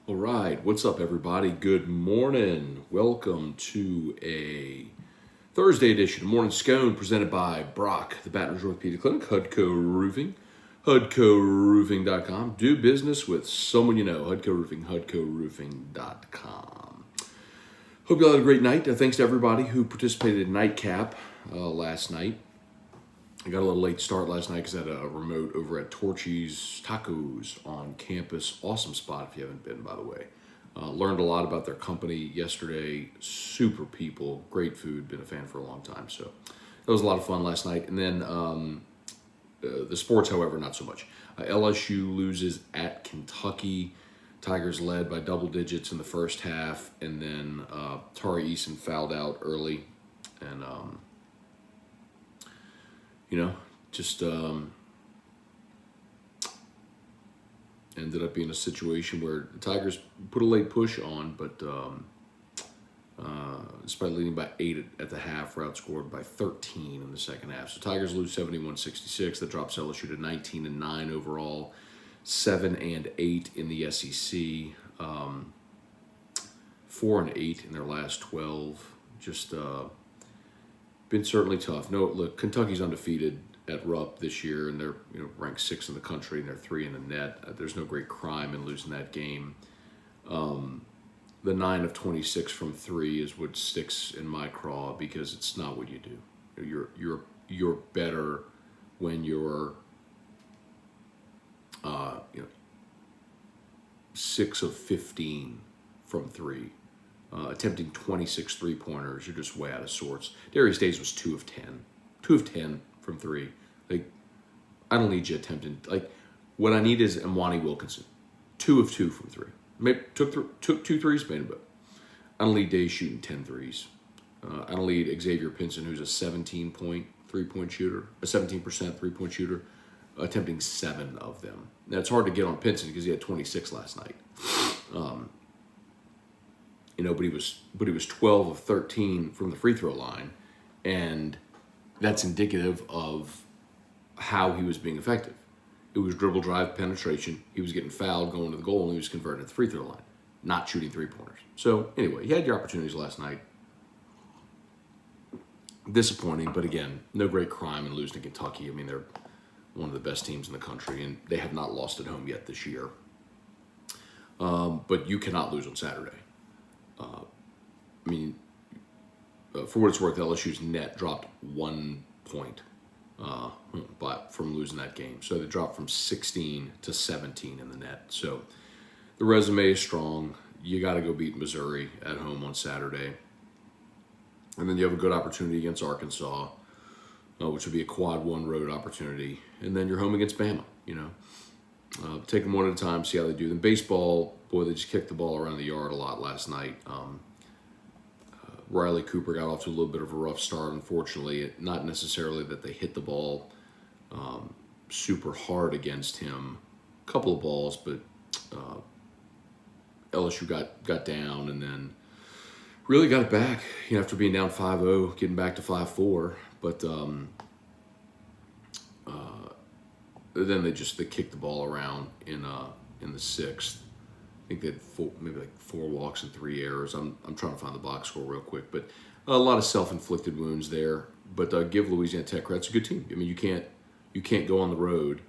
All right, what's up, everybody? Good morning. Welcome to a Thursday edition of Morning Scone presented by Brock, the Baton Rouge Orthopedic Clinic, Hudco Roofing, HudcoRoofing.com. Do business with someone you know, Hudco Roofing, HudcoRoofing.com. Hope you all had a great night. Thanks to everybody who participated in Nightcap last night. I got a little late start last night because I had a remote over at Torchy's Tacos on campus. Awesome spot if you haven't been, by the way. Learned a lot about their company yesterday. Super people, great food. Been a fan for a long time. So that was a lot of fun last night. And then the sports, however, not so much. LSU loses at Kentucky. Tigers led by double digits in the first half. And then Tari Eason fouled out early. And just ended up being a situation where the Tigers put a late push on, but despite leading by 8 at the half, were outscored by 13 in the second half. So Tigers lose 71-66. That drops LSU to 19-9 overall, 7-8 in the SEC, 4-8 in their last 12. Just been certainly tough. No, look, Kentucky's undefeated at Rupp this year, and they're ranked 6th in the country, and they're 3 in the net. There's no great crime in losing that game. The 9 of 26 from 3 is what sticks in my craw because it's not what you do. You're better when you're 6 of 15 from 3. Attempting 26 three-pointers, you're just way out of sorts. Darius Days was 2 of 10. 2 of 10 from 3. Like, I don't need you attempting. Like, what I need is Imwani Wilkinson. 2 of 2 from 3. Maybe took 2 threes, made but I don't need Days shooting 10 threes. I don't need Xavier Pinson, who's a 17-point three-point shooter, a 17% three-point shooter, attempting 7 of them. Now, it's hard to get on Pinson because he had 26 last night. But he was 12 of 13 from the free throw line, and that's indicative of how he was being effective. It was dribble, drive, penetration. He was getting fouled, going to the goal, and he was converting at the free throw line, not shooting three-pointers. So anyway, you had your opportunities last night. Disappointing, but again, no great crime in losing to Kentucky. I mean, they're one of the best teams in the country, and they have not lost at home yet this year. But you cannot lose on Saturday. For what it's worth, LSU's net dropped 1 point from losing that game. So they dropped from 16 to 17 in the net. So the resume is strong. You got to go beat Missouri at home on Saturday. And then you have a good opportunity against Arkansas, which would be a quad 1 road opportunity. And then you're home against Bama, Take them one at a time, see how they do. Then baseball, boy, they just kicked the ball around the yard a lot last night. Riley Cooper got off to a little bit of a rough start, unfortunately. Not necessarily that they hit the ball super hard against him. A couple of balls, but LSU got down and then really got it back. After being down 5-0, getting back to 5-4. But then they kicked the ball around in the 6th. I think they had maybe 4 walks and 3 errors. I'm trying to find the box score real quick, but a lot of self-inflicted wounds there. But give Louisiana Tech credit. It's a good team. I mean, you can't go on the road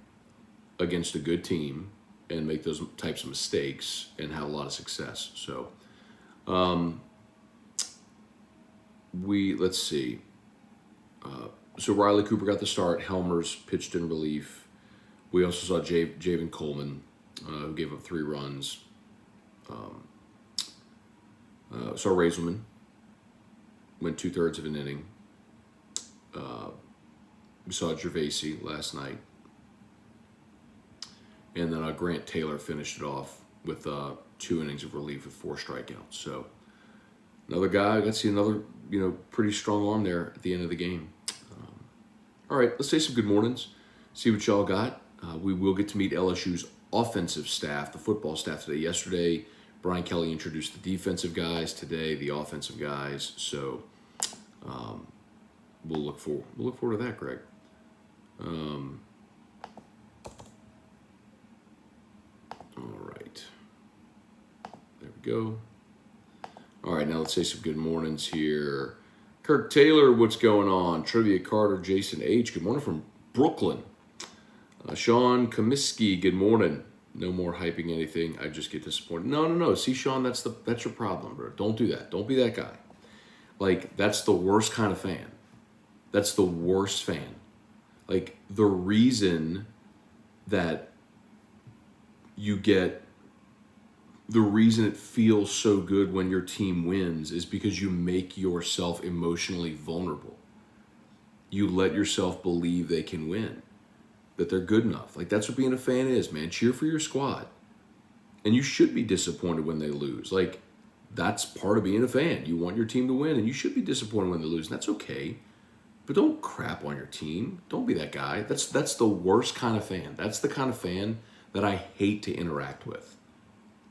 against a good team and make those types of mistakes and have a lot of success. So, let's see. So Riley Cooper got the start. Helmers pitched in relief. We also saw Javen Coleman, who gave up 3 runs. Saw Raiselman went 2/3 of an inning. We saw Gervaisi last night. And then Grant Taylor finished it off with 2 innings of relief with 4 strikeouts. So another guy, I got to see another, pretty strong arm there at the end of the game. All right, let's say some good mornings, see what y'all got. We will get to meet LSU's offensive staff, the football staff today. Yesterday, Brian Kelly introduced the defensive guys. Today, the offensive guys. So we'll look forward to that, Greg. All right. go. All right, now let's say some good mornings here. Kirk Taylor, what's going on? Trivia Carter, Jason H. Good morning from Brooklyn. Sean Comiskey, good morning. No more hyping anything. I just get disappointed. No. See, Sean, that's your problem, bro. Don't do that. Don't be that guy. Like, that's the worst kind of fan. That's the worst fan. Like, the reason that the reason it feels so good when your team wins is because you make yourself emotionally vulnerable. You let yourself believe they can win, that they're good enough. Like, that's what being a fan is, man. Cheer for your squad. And you should be disappointed when they lose. Like, that's part of being a fan. You want your team to win, and you should be disappointed when they lose, and that's okay. But don't crap on your team. Don't be that guy. That's the worst kind of fan. That's the kind of fan that I hate to interact with.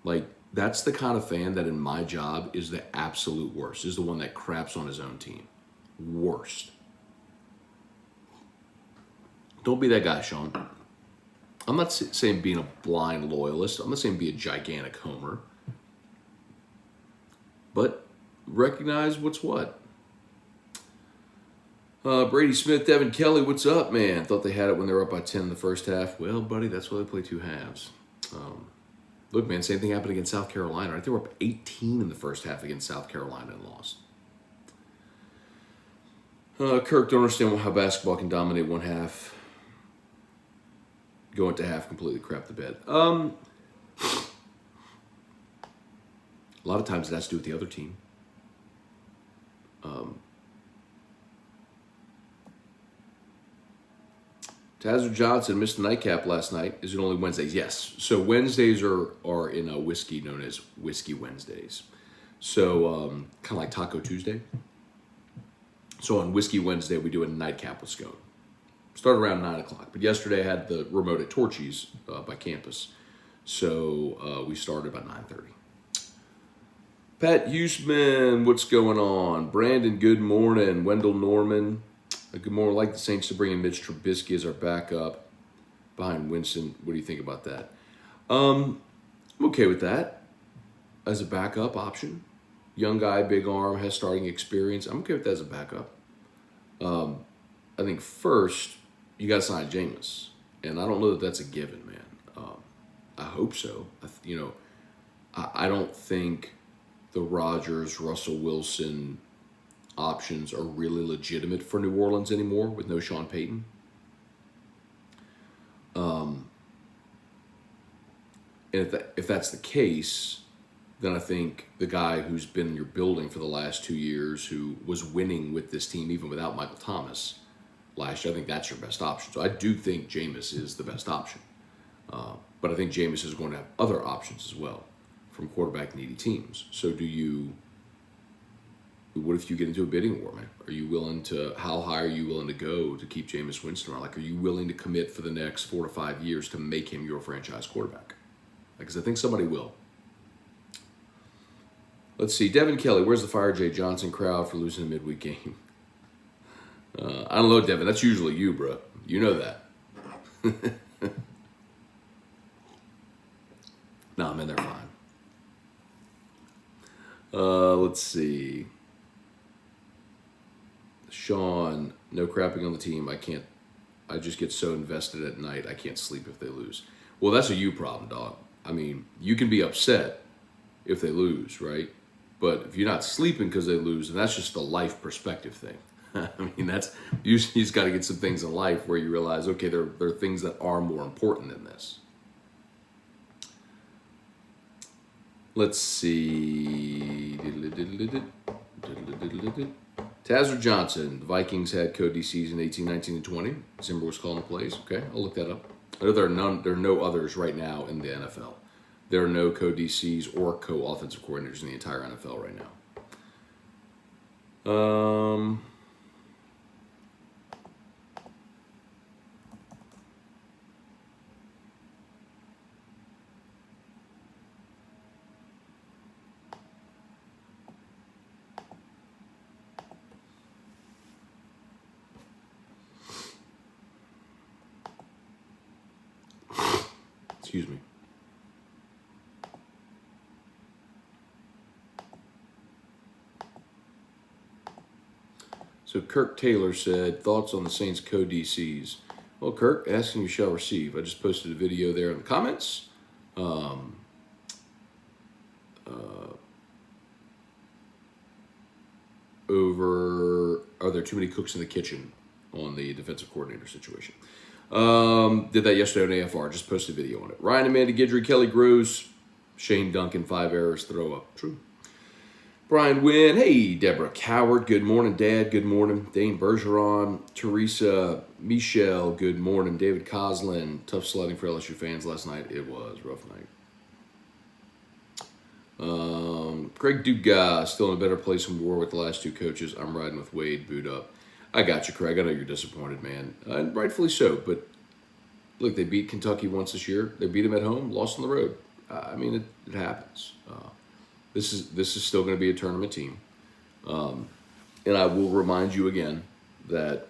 Like, that's the kind of fan that in my job is the absolute worst, is the one that craps on his own team. Worst. Don't be that guy, Sean. I'm not saying being a blind loyalist. I'm not saying be a gigantic homer. But recognize what's what. Brady Smith, Devin Kelly, what's up, man? Thought they had it when they were up by 10 in the first half. Well, buddy, that's why they play two halves. Look, man, same thing happened against South Carolina. Right? They were up 18 in the first half against South Carolina and lost. Kirk, don't understand how basketball can dominate one half. Go into half, completely crap the bed. A lot of times it has to do with the other team. Tazzer Johnson missed the nightcap last night. Is it only Wednesdays? Yes. So Wednesdays are in a whiskey known as Whiskey Wednesdays. So kind of like Taco Tuesday. So on Whiskey Wednesday, we do a nightcap with Scone. Started around 9 o'clock. But yesterday I had the remote at Torchy's by campus. So we started about 9:30. Pat Huseman, what's going on? Brandon, good morning. Wendell Norman, good morning. I'd like the Saints to bring in Mitch Trubisky as our backup behind Winston. What do you think about that? I'm okay with that as a backup option. Young guy, big arm, has starting experience. I'm okay with that as a backup. I think first, you got to sign Jameis. And I don't know that that's a given, man. I hope so. I don't think the Rodgers, Russell Wilson options are really legitimate for New Orleans anymore with no Sean Payton. And if that's the case, then I think the guy who's been in your building for the last 2 years, who was winning with this team even without Michael Thomas last year, I think that's your best option. So I do think Jameis is the best option. But I think Jameis is going to have other options as well from quarterback-needy teams. So what if you get into a bidding war, man? Are you willing to, how high are you willing to go to keep Jameis Winston around? Like, are you willing to commit for the next 4 to 5 years to make him your franchise quarterback? Because I think somebody will. Let's see. Devin Kelly, where's the Fire Jay Johnson crowd for losing a midweek game? I don't know, Devin. That's usually you, bro. You know that. Nah, man, they're fine. Let's see. Sean, no crapping on the team. I just get so invested at night, I can't sleep if they lose. Well, that's a you problem, dog. I mean, you can be upset if they lose, right? But if you're not sleeping because they lose, then that's just a life perspective thing. I mean, you just got to get some things in life where you realize, okay, there are things that are more important than this. Let's see. Tazzer Johnson, the Vikings had Cody season 18, 19, and 20. Zimmer was calling the plays. Okay, I'll look that up. I know there are no others right now in the NFL. There are no co-DCs or co-offensive coordinators in the entire NFL right now. Excuse me. So Kirk Taylor said, thoughts on the Saints co-DCs? Well, Kirk, asking you shall receive. I just posted a video there in the comments. Over, are there too many cooks in the kitchen on the defensive coordinator situation? Did that yesterday on AFR. Just posted a video on it. Ryan, Amanda Guidry, Kelly Gross, Shane Duncan, 5 errors, throw up. True. Brian Wynn, hey, Deborah Coward, good morning. Dad, good morning. Dane Bergeron, Teresa, Michelle, good morning. David Coslin, tough sledding for LSU fans last night. It was a rough night. Greg Dugas, still in a better place than we were with the last two coaches. I'm riding with Wade, boot up. I got you, Craig. I know you're disappointed, man. And rightfully so. But look, they beat Kentucky once this year. They beat them at home, lost on the road. I mean, it happens. This is still going to be a tournament team. And I will remind you again that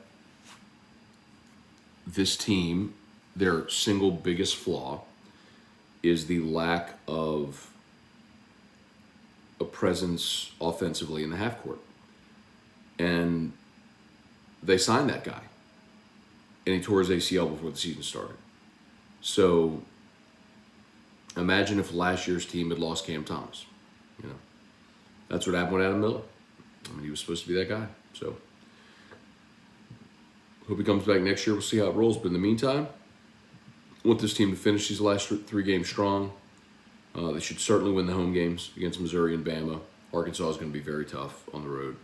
this team, their single biggest flaw is the lack of a presence offensively in the half court. And they signed that guy. And he tore his ACL before the season started. So imagine if last year's team had lost Cam Thomas. You know, that's what happened with Adam Miller. I mean, he was supposed to be that guy. So hope he comes back next year. We'll see how it rolls. But in the meantime, I want this team to finish these last 3 games strong. They should certainly win the home games against Missouri and Bama. Arkansas is going to be very tough on the road.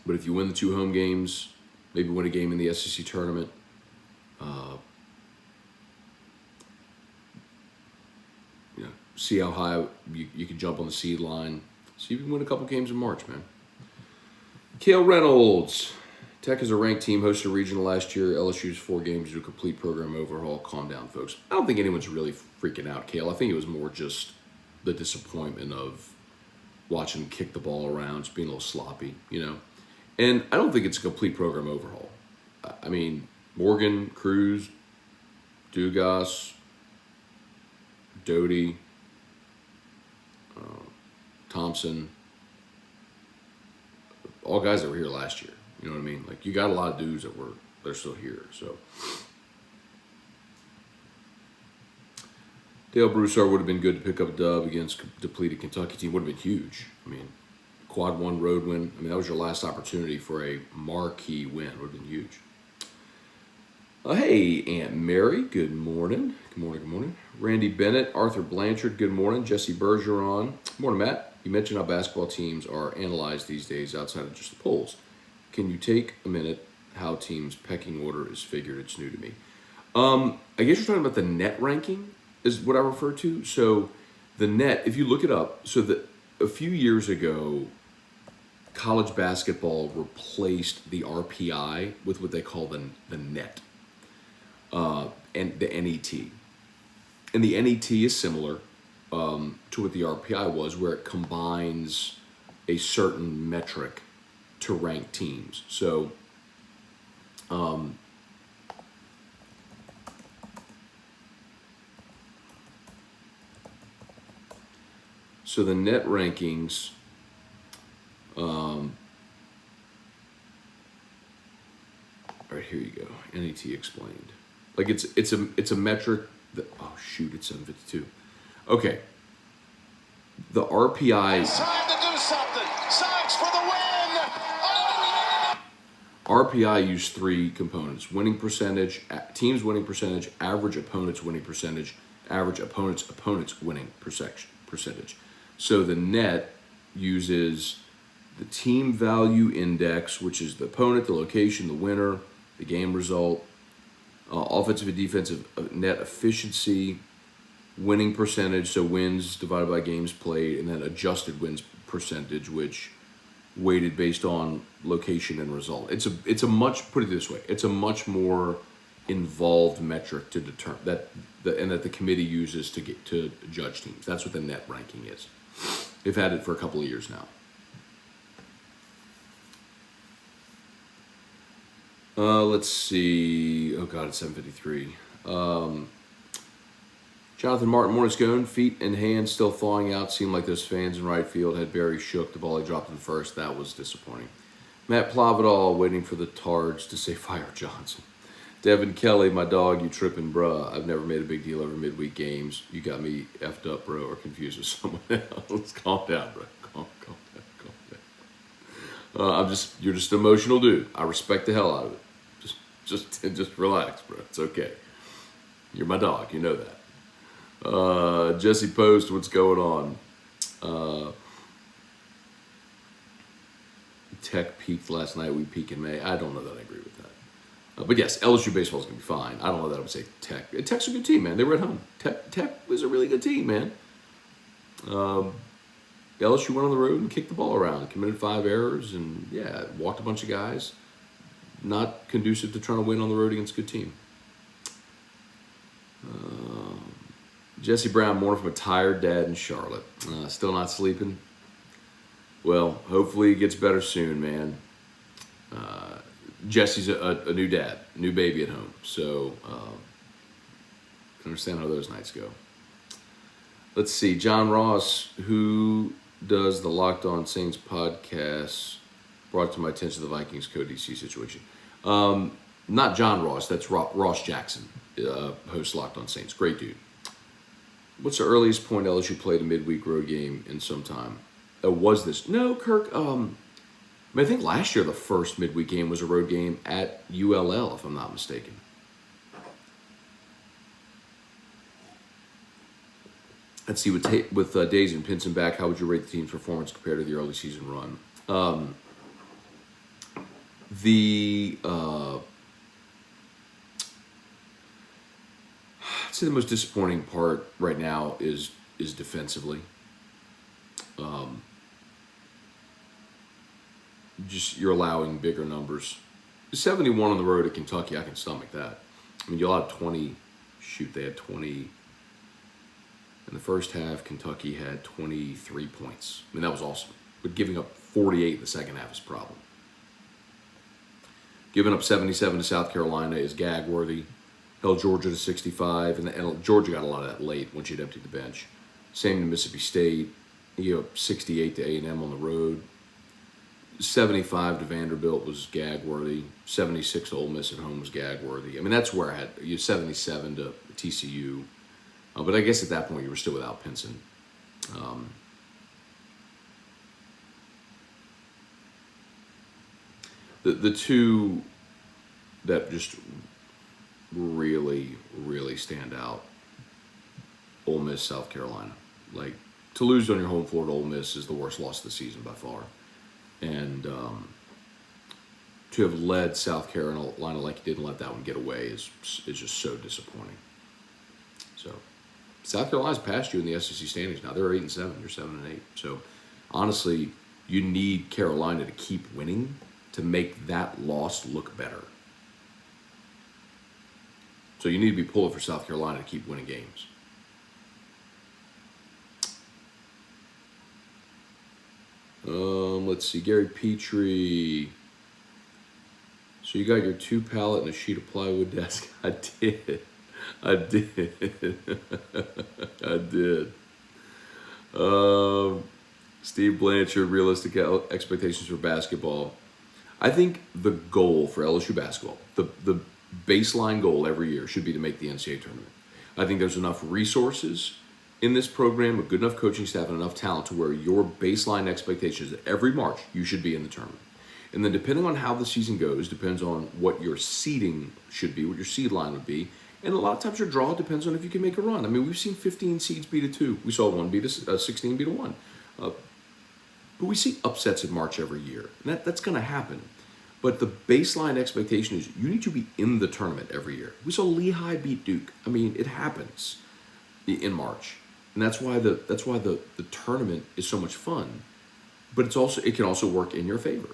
But if you win the 2 home games, maybe win a game in the SEC tournament, see how high you can jump on the seed line. See if you can win a couple games in March, man. Cale Reynolds. Tech is a ranked team, hosted a regional last year. LSU's 4 games to a complete program overhaul. Calm down, folks. I don't think anyone's really freaking out, Cale. I think it was more just the disappointment of watching them kick the ball around, just being a little sloppy, you know. And I don't think it's a complete program overhaul. I mean, Morgan, Cruz, Dugas, Doty, Thompson, all guys that were here last year. You know what I mean? Like, you got a lot of dudes they're still here. So Dale Broussard would have been good to pick up a dub against a depleted Kentucky team. Would have been huge. I mean, quad 1 road win. I mean, that was your last opportunity for a marquee win. Would have been huge. Hey, Aunt Mary, good morning. Good morning, good morning. Randy Bennett, Arthur Blanchard, good morning. Jesse Bergeron, good morning, Matt. You mentioned how basketball teams are analyzed these days outside of just the polls. Can you take a minute how teams' pecking order is figured? It's new to me. I guess you're talking about the net ranking is what I refer to. So the net, if you look it up, so a few years ago, college basketball replaced the RPI with what they call the net. And the NET. And the NET is similar to what the RPI was, where it combines a certain metric to rank teams. So, so the net rankings, all right, here you go. NET explained. Like it's a metric that, oh shoot, it's 7:52. Okay. The RPI. It's time to do something. Sox for the win. Oh, yeah. RPI used 3 components: winning percentage, team's winning percentage, average opponent's winning percentage, average opponent's winning percentage. So the net uses the team value index, which is the opponent, the location, the winner, the game result. Offensive and defensive net efficiency, winning percentage, so wins divided by games played, and then adjusted wins percentage, which weighted based on location and result. It's a much, put it this way, it's a much more involved metric to determine that the committee uses to judge teams. That's what the net ranking is. They've had it for a couple of years now. Let's see. Oh God, it's 7:53. Jonathan Martin, morning Scone. Feet and hands still thawing out. Seemed like those fans in right field had Barry shook. The ball he dropped in first. That was disappointing. Matt Plavidal waiting for the Tards to say fire Johnson. Devin Kelly, my dog, you tripping, bruh. I've never made a big deal over midweek games. You got me effed up, bro, or confused with someone else. Calm down, bro. Calm down. You're just an emotional dude. I respect the hell out of it. Just relax, bro. It's okay. You're my dog. You know that. Jesse Post, what's going on? Tech peaked last night. We peak in May. I don't know that I agree with that. But yes, LSU baseball is going to be fine. I don't know that I would say Tech. Tech's a good team, man. They were at home. Tech was a really good team, man. LSU went on the road and kicked the ball around, committed 5 errors, and yeah, walked a bunch of guys. Not conducive to trying to win on the road against a good team. Jesse Brown, morning from a tired dad in Charlotte. Still not sleeping? Well, hopefully it gets better soon, man. Jesse's a new dad, new baby at home, so can understand how those nights go. Let's see, John Ross, who does the Locked On Saints podcast, brought to my attention the Vikings co-DC situation. Not John Ross, that's Ross Jackson, host Locked On Saints. Great dude. What's the earliest point LSU played a midweek road game in some time? Was this? No, Kirk. I think last year the first midweek game was a road game at ULL, if I'm not mistaken. Let's see, with Daisy and Pinson back, how would you rate the team's performance compared to the early season run? I'd say the most disappointing part right now is defensively. Just you're allowing bigger numbers. 71 on the road at Kentucky, I can stomach that. I mean, you allowed 20. Shoot, they had 20. In the first half, Kentucky had 23 points. I mean, that was awesome. But giving up 48 in the second half is a problem. Giving up 77 to South Carolina is gag-worthy. Held Georgia to 65, and Georgia got a lot of that late once you'd emptied the bench. Same to Mississippi State. You know, 68 to A&M on the road. 75 to Vanderbilt was gag-worthy. 76 to Ole Miss at home was gag-worthy. I mean, that's where I had 77 to TCU. But I guess at that point you were still without Pinson. The two that just really, really stand out, Ole Miss, South Carolina. Like, to lose on your home floor to Ole Miss is the worst loss of the season by far. And to have led South Carolina like you did and let that one get away is just so disappointing. So, South Carolina's past you in the SEC standings now. They're 8-7. You're 7-8. So, honestly, you need Carolina to keep winning to make that loss look better. So you need to be pulling for South Carolina to keep winning games. Let's see, Gary Petrie. So you got your 2 pallet and a sheet of plywood desk. I did. Steve Blanchard, realistic expectations for basketball. I think the goal for LSU basketball, the baseline goal every year should be to make the NCAA tournament. I think there's enough resources in this program, a good enough coaching staff, and enough talent to where your baseline expectation is that every March you should be in the tournament. And then depending on how the season goes, depends on what your seeding should be, what your seed line would be. And a lot of times your draw depends on if you can make a run. I mean, we've seen 15 seeds beat a 2. We saw one beat a 16 beat a 1. But we see upsets in March every year. And that's going to happen. But the baseline expectation is you need to be in the tournament every year. We saw Lehigh beat Duke. I mean, it happens in March. And that's why the tournament is so much fun. But it can also work in your favor.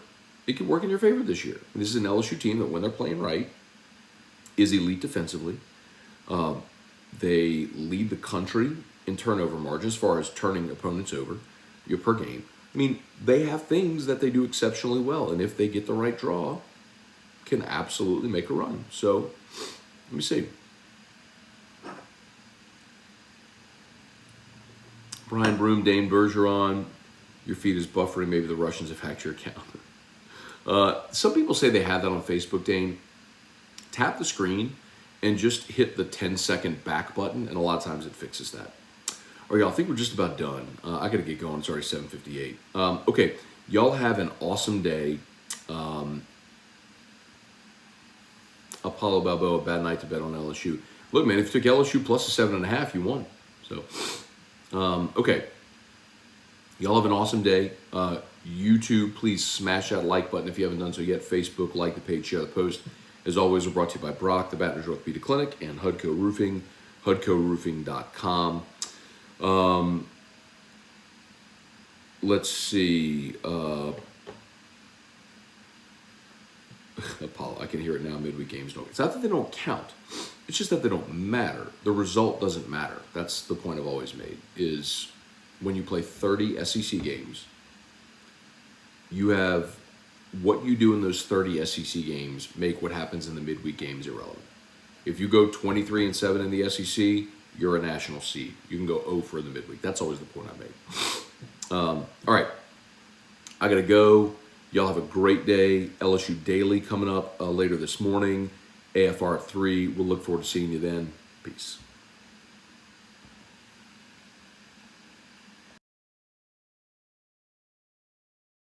It can work in your favor this year. And this is an LSU team that, when they're playing right, is elite defensively. They lead the country in turnover margin as far as turning opponents over per game. I mean, they have things that they do exceptionally well, and if they get the right draw, can absolutely make a run. So, let me see. Brian Broom, Dane Bergeron, your feed is buffering. Maybe the Russians have hacked your account. Some people say they have that on Facebook, Dane. Tap the screen and just hit the 10-second back button, and a lot of times it fixes that. All right, y'all, I think we're just about done. I got to get going. It's already 7:58. Okay, y'all have an awesome day. Apollo Balboa, bad night to bet on LSU. Look, man, if you took LSU plus a 7.5, you won. So, okay. Y'all have an awesome day. YouTube, please smash that like button if you haven't done so yet. Facebook, like the page, share the post. As always, we're brought to you by Brock, the Baton Rouge Orthopedic Clinic, and Hudco Roofing, hudcoroofing.com. Let's see. Apollo, I can hear it now. Midweek games don't. It's not that they don't count. It's just that they don't matter. The result doesn't matter. That's the point I've always made, is when you play 30 SEC games, you have what you do in those 30 SEC games make what happens in the midweek games irrelevant. If you go 23-7 in the SEC, you're a national seed. You can go 0 for the midweek. That's always the point I made. All right. I got to go. Y'all have a great day. LSU Daily coming up later this morning. AFR at 3. We'll look forward to seeing you then. Peace.